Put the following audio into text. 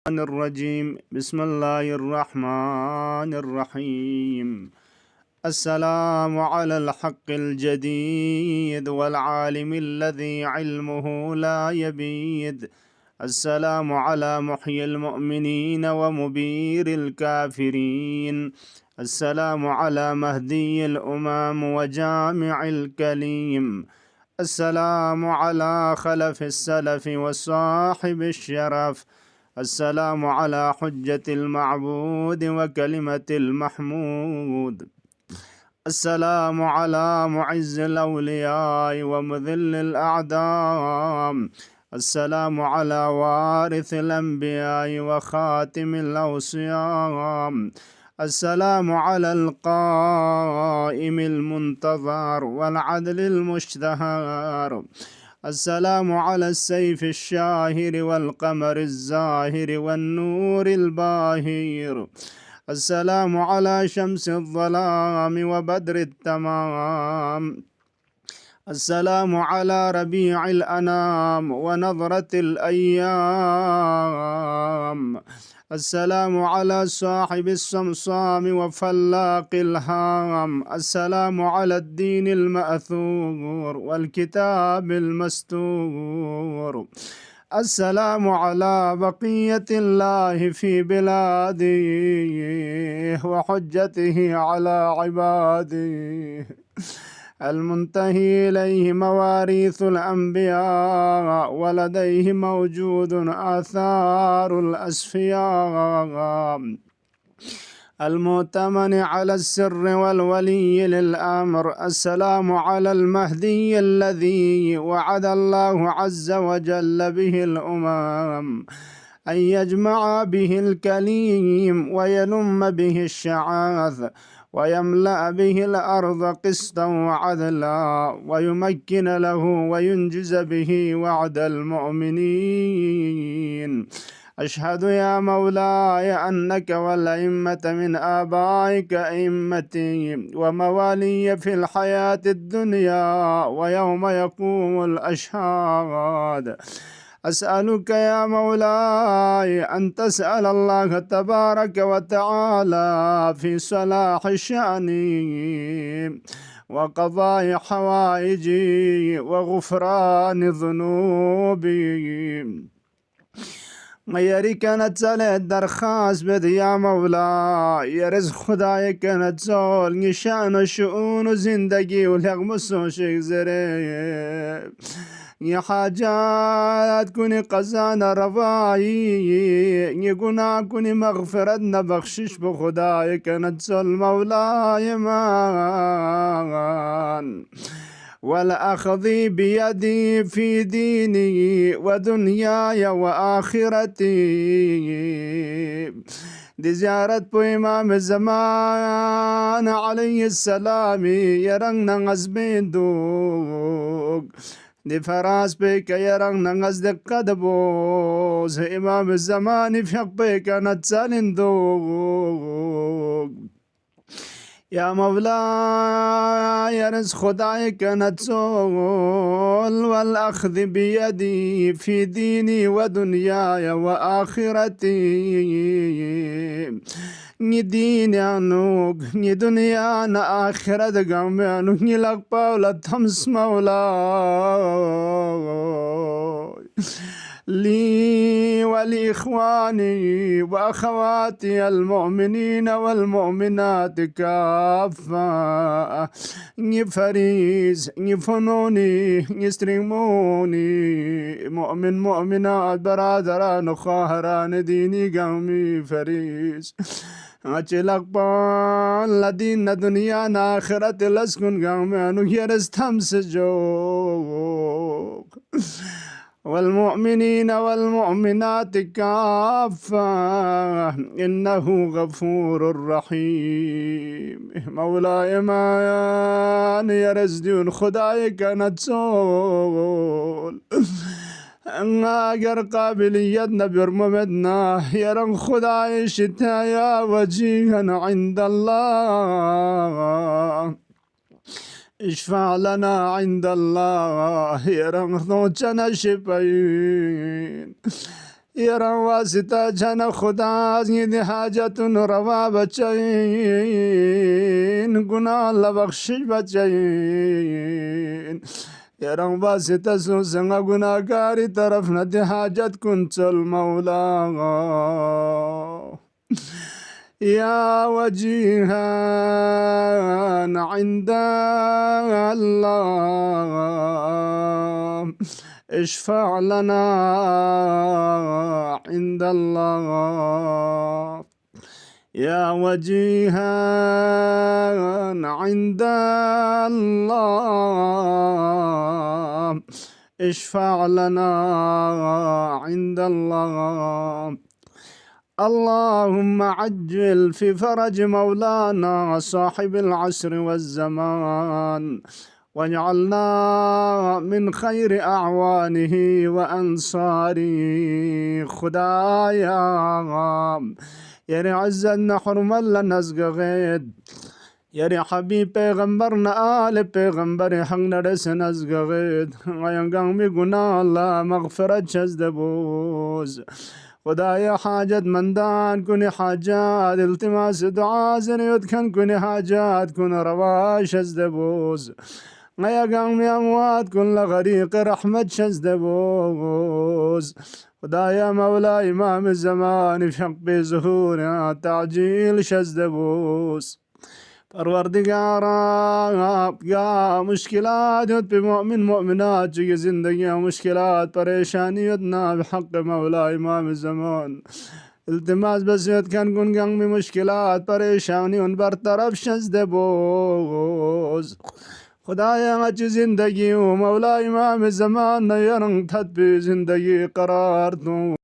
الرجيم. بسم الله الرحمن الرحيم. السلام على الحق الجديد والعالم الذي علمه لا يبيد. السلام على محيي المؤمنين ومبير الكافرين. السلام على مهدي الأمم وجامع الكليم. السلام على خلف السلف وصاحب الشرف. السلام على حجة المعبود وكلمة المحمود. السلام على معز الأولياء ومذل الأعداء. السلام على وارث الأنبياء وخاتم الأوصياء. السلام على القائم المنتظر والعدل المشتهر. السلام على السيف الشاهر والقمر الزاهر والنور الباهر. السلام على شمس الظلام وبدر التمام. السلام على ربيع الأنام ونظرة الأيام. السلام على صاحب الصمصام وفلاق الهام. السلام على الدين المأثور والكتاب المستور. السلام على بقية الله في بلاده وحجته على عباده المنتهي إليه مواريث الأنبياء ولديه موجود آثار الأسفياء المؤتمن على السر والولي للأمر. السلام على المهدي الذي وعد الله عز وجل به الأمم أن يجمع به الكليم ويلم به الشعاث ويملأ به الأرض قسطا وعدلا ويمكن له وينجز به وعد المؤمنين. أشهد يا مولاي أنك والأئمة من آبائك أئمتي وموالي في الحياة الدنيا ويوم يقوم الأشهاد أسألك يا مولاي أن تسأل الله تبارك وتعالى في صلاح شأني وقضاء حوائجي وغفران ذنوبي. ميري كانت سالت درخاس بدي يا مولاي يا رزق خداي كانت زول نشان شؤون زندگي ولغمسو شيخ زريب يا حاجات كوني قزانا رفاي يقنا كوني مغفرتنا بخشش بخداي كانت زول مولاي مان والأخذ بيدي في ديني ودنياي وآخرتي. دي زيارة بو إمام الزمان عليه السلام يرغنا غزبين دوغ دي فراس بيك يرغنا غزدك قدبوز إمام الزمان فيق بيك نتسالين دوغ. يا مولاي يا رزق خداي كانت زول والأخذ بيدي في ديني ودنياي وآخرتي. ني ديني عنوك ني دنيا أنا آخرة قومي عنوك ني لك باولة تمس مولاي لي ولإخواني وأخواتي المؤمنين والمؤمنات كافة نفريز نفنوني نسترموني مؤمن مؤمنات برادران خاهران ديني قومي فريز أجلق بان لدين دنيا آخرة لسكن قومي أنو يرس تمس جوك. والمؤمنين والمؤمنات كافة إنه غفور رحيم. مولاي ما يا رزدون خداي كانت زول اگر قابلیت برممدنا يرن خداي شتايا وجيها عند الله اشفع لنا عند الله يرن ضوجنا شبين يرى واسطة جن خدا دي حاجة روا بچين گناہ اللہ بخشش بچين يرى واسطة سوسنگ گناہ کاری طرف ندی حاجت کن چل مولا يا وجيها عند الله اشفع لنا عند الله يا وجيها عند الله اشفع لنا عند الله اللهم عجل في فرج مولانا صاحب العصر والزمان واجعلنا من خير أعوانه وأنصاره خدايا يا عزنا حرم لنزق غيد يا حبيب پیغمبرنا آل پیغمبر حق نرس نزق غيد وينقام بقنا الله مغفرة شزدبوز خدايا حاجة مندان كوني حاجات التماس دعاء زنيد كان كوني حاجات كن رواش ازدبوز غيا قام أموات كل غريق رحمة شزدبوز خدايا مولا إمام الزمان في حق بزهورنا تعجيل شزدبوز پروردگارا یا مشکلات بمؤمن مؤمنات جو زندگی مشکلات پریشانیت نا بحق مولا امام الزمان التماس بسیت کن گنگنگ بمشکلات پریشانی ان برطرف شزد بوز خدایا اچ زندگی و مولا امام الزمان نیرنگ تد بی زندگی قرار دو